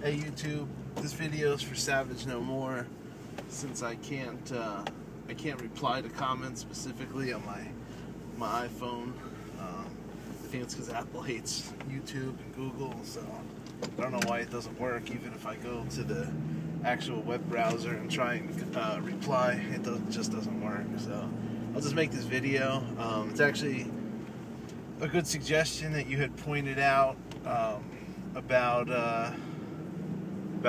Hey YouTube, this video is for Savage No More, since I can't reply to comments specifically on my iPhone. I think it's because Apple hates YouTube and Google, so I don't know why it doesn't work. Even if I go to the actual web browser and try and reply, it just doesn't work. So I'll just make this video. It's actually a good suggestion that you had pointed out about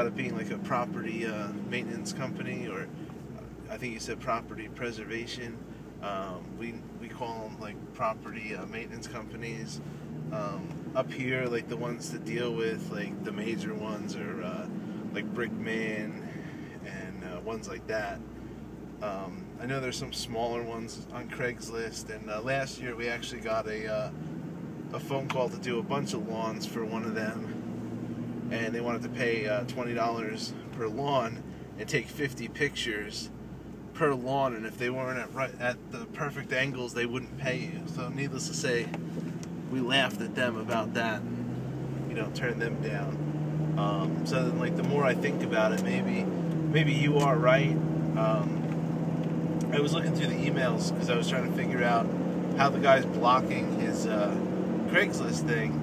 it being like a property maintenance company, or I think you said property preservation. We call them like property maintenance companies. Up here, like the ones that deal with like the major ones are like Brickman and ones like that. I know there's some smaller ones on Craigslist, and last year we actually got a phone call to do a bunch of lawns for one of them, and they wanted to pay $20 per lawn and take 50 pictures per lawn, and if they weren't at the perfect angles, they wouldn't pay you. So needless to say, we laughed at them about that, and, turned them down. So then, like, the more I think about it, maybe you are right. I was looking through the emails because I was trying to figure out how the guy's blocking his Craigslist thing,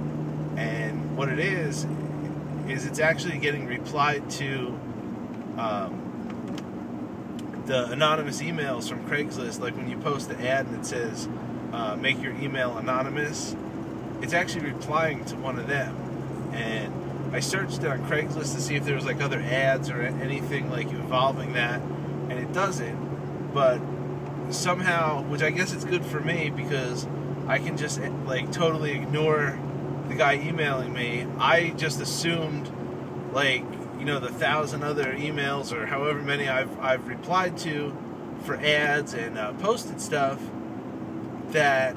and what it is it's actually getting replied to the anonymous emails from Craigslist. Like when you post an ad and it says make your email anonymous, it's actually replying to one of them. And I searched it on Craigslist to see if there was like other ads or anything like involving that, and it doesn't. But somehow, which I guess it's good for me because I can just like totally ignore the guy emailing me. I just assumed, like, the 1,000 other emails or however many I've replied to for ads and posted stuff, that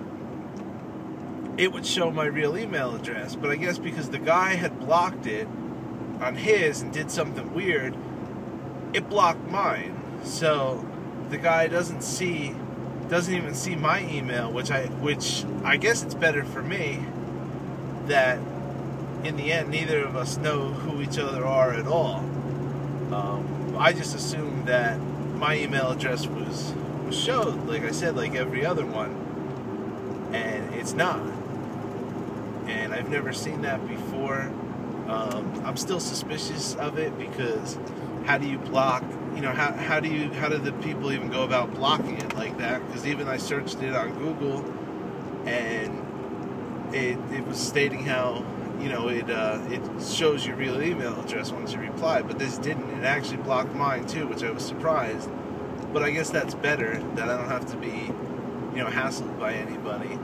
it would show my real email address. But I guess because the guy had blocked it on his and did something weird, it blocked mine. So the guy doesn't even see my email, which I guess it's better for me that in the end neither of us know who each other are at all. I just assumed that my email address was showed, like I said, like every other one, and it's not. And I've never seen that before. I'm still suspicious of it because how do you block? How do the people even go about blocking it like that? Because even I searched it on Google, and it was stating how it shows your real email address once you reply, but this didn't. It actually blocked mine too, which I was surprised. But I guess that's better, that I don't have to be hassled by anybody.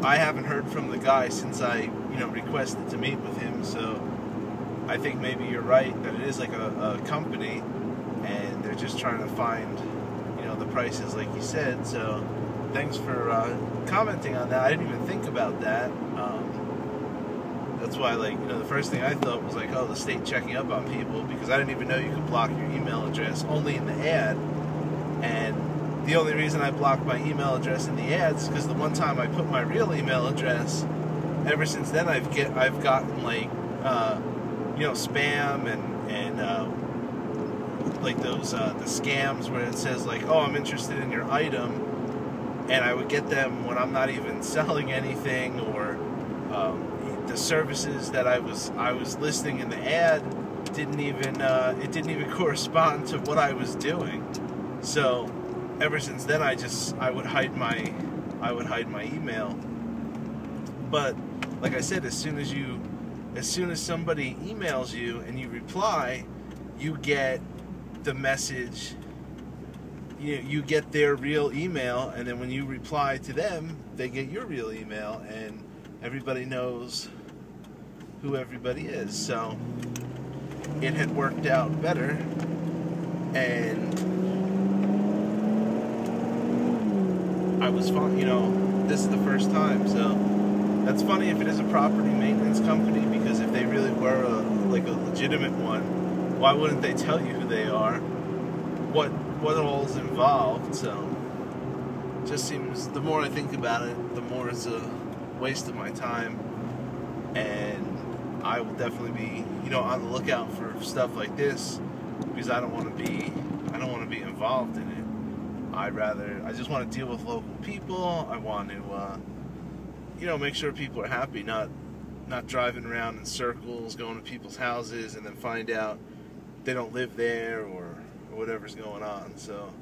I haven't heard from the guy since I requested to meet with him, so I think maybe you're right that it is like a company, and they're just trying to find the prices like you said. So thanks for commenting on that. I didn't even think about that. That's why, the first thing I thought was like, oh, the state checking up on people, because I didn't even know you could block your email address only in the ad. And the only reason I blocked my email address in the ads is because the one time I put my real email address, ever since then I've gotten like spam and like those the scams where it says like, oh, I'm interested in your item, and I would get them when I'm not even selling anything, or the services that I was listing in the ad didn't even correspond to what I was doing. So ever since then I would hide my email. But like I said, as soon as somebody emails you and you reply, you get the message, you get their real email, and then when you reply to them, they get your real email, and everybody knows who everybody is. So it had worked out better, and I was fine. This is the first time, so that's funny if it is a property maintenance company, because if they really were a legitimate one, why wouldn't they tell you who they are, what all is involved? So just seems, the more I think about it, the more it's a waste of my time, and I will definitely be, on the lookout for stuff like this, because I don't want to be involved in it. I just want to deal with local people. I want to, make sure people are happy, not driving around in circles, going to people's houses, and then find out they don't live there or whatever's going on. So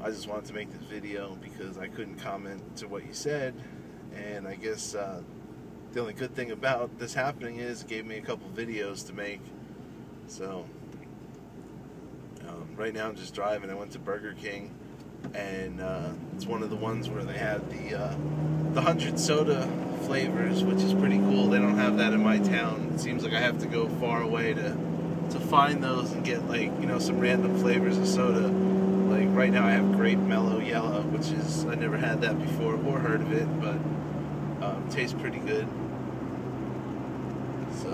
I just wanted to make this video because I couldn't comment to what you said, and I guess the only good thing about this happening is it gave me a couple videos to make. So right now I'm just driving. I went to Burger King, and it's one of the ones where they had the 100 soda flavors, which is pretty cool. They don't have that in my town. It seems like I have to go far away to find those and get, like, some random flavors of soda. Like right now I have grape mellow yellow, which is, I never had that before or heard of it, but it tastes pretty good. So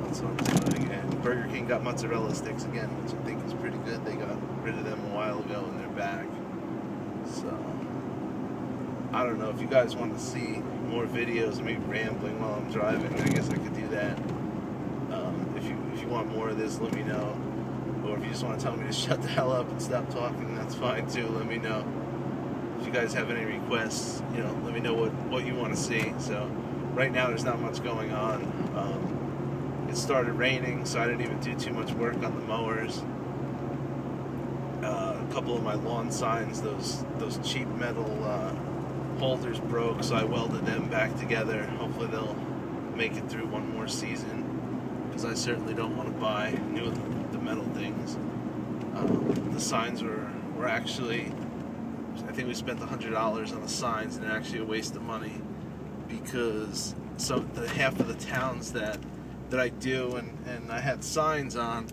that's what I'm doing. And Burger King got mozzarella sticks again, which I think is pretty good. They got rid of them a while ago and they're back. So I don't know if you guys want to see more videos of me rambling while I'm driving. I guess I could do that. If you want more of this, let me know. Or if you just want to tell me to shut the hell up and stop talking, that's fine too. Let me know. If you guys have any requests, let me know what you want to see. So right now there's not much going on. It started raining, so I didn't even do too much work on the mowers. A couple of my lawn signs, those cheap metal holders broke, so I welded them back together. Hopefully they'll make it through one more season, because I certainly don't want to buy new of the metal things. The signs were actually, I think we spent $100 on the signs, and they're actually a waste of money, because the half of the towns that I do and I had signs on,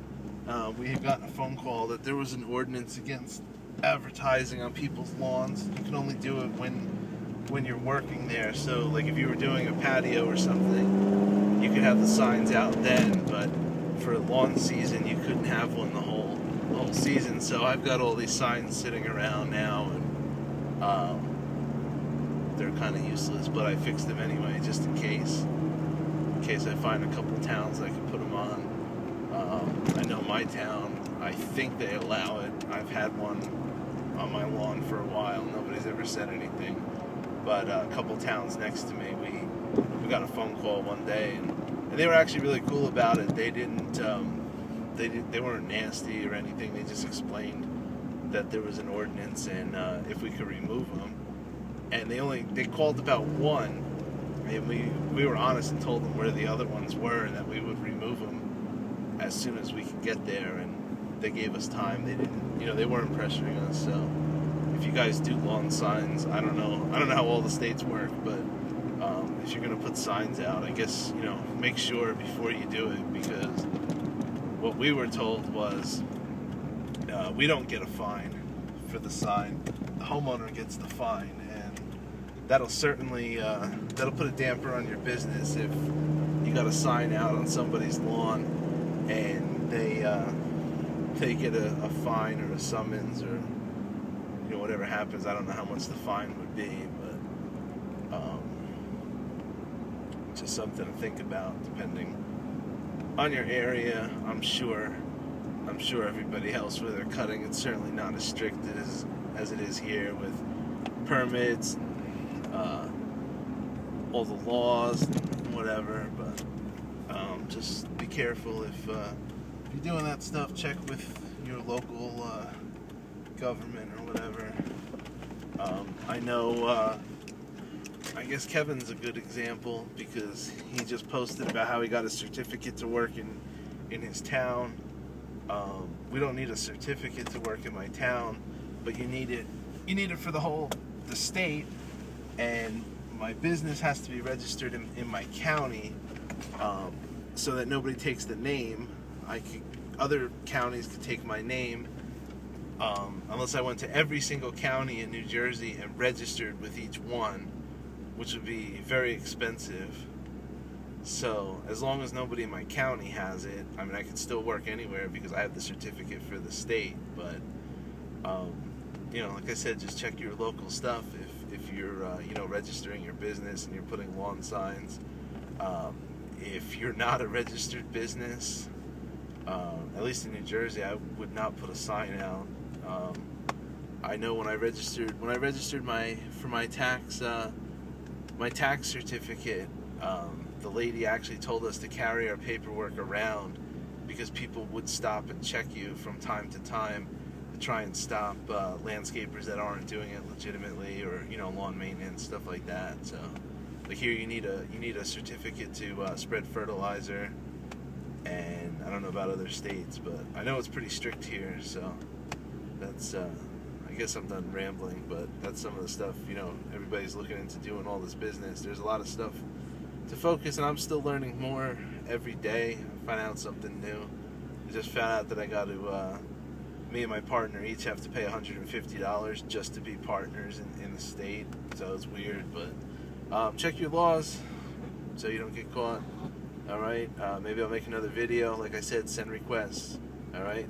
we had gotten a phone call that there was an ordinance against advertising on people's lawns. You can only do it when you're working there. So like if you were doing a patio or something, you could have the signs out then, but for lawn season you couldn't have one the whole season. So I've got all these signs sitting around now, and they're kind of useless, but I fixed them anyway just in case I find a couple towns I can put them on. I know my town, I think they allow it. I've had one on my lawn for a while. Nobody's ever said anything. But a couple towns next to me, we got a phone call one day, and they were actually really cool about it. They they weren't nasty or anything. They just explained that there was an ordinance and if we could remove them. And they called about one, and we were honest and told them where the other ones were and that we would remove them as soon as we could get there, and they gave us time. They didn't, they weren't pressuring us. So if you guys do lawn signs, I don't know how all the states work, but if you're gonna put signs out, I guess make sure before you do it, because what we were told was we don't get a fine for the sign. The homeowner gets the fine, and that'll certainly that'll put a damper on your business if you got a sign out on somebody's lawn and they get a fine or a summons, or whatever happens. I don't know how much the fine would be, but just something to think about depending on your area. I'm sure everybody else where they're cutting, it's certainly not as strict as it is here with permits, all the laws and whatever. But just be careful if you're doing that stuff. Check with your local government or whatever. I know I guess Kevin's a good example, because he just posted about how he got a certificate to work in his town. We don't need a certificate to work in my town, but you need it for the state, and my business has to be registered in my county, so that nobody takes the name. Other counties could take my name, unless I went to every single county in New Jersey and registered with each one, which would be very expensive. So as long as nobody in my county has it, I mean, I could still work anywhere because I have the certificate for the state. But like I said, just check your local stuff if you're registering your business and you're putting lawn signs. if you're not a registered business, at least in New Jersey, I would not put a sign out. I know when I registered for my tax certificate, the lady actually told us to carry our paperwork around because people would stop and check you from time to time to try and stop landscapers that aren't doing it legitimately, or lawn maintenance, stuff like that. So, like here, you need a certificate to spread fertilizer, and I don't know about other states, but I know it's pretty strict here. So that's I guess I'm done rambling, but that's some of the stuff everybody's looking into doing all this business. There's a lot of stuff to focus, and I'm still learning more every day. I find out something new. I just found out that I got to me and my partner each have to pay $150 just to be partners in the state. So it's weird, but check your laws so you don't get caught. All right, maybe I'll make another video. Like I said, send requests. All right.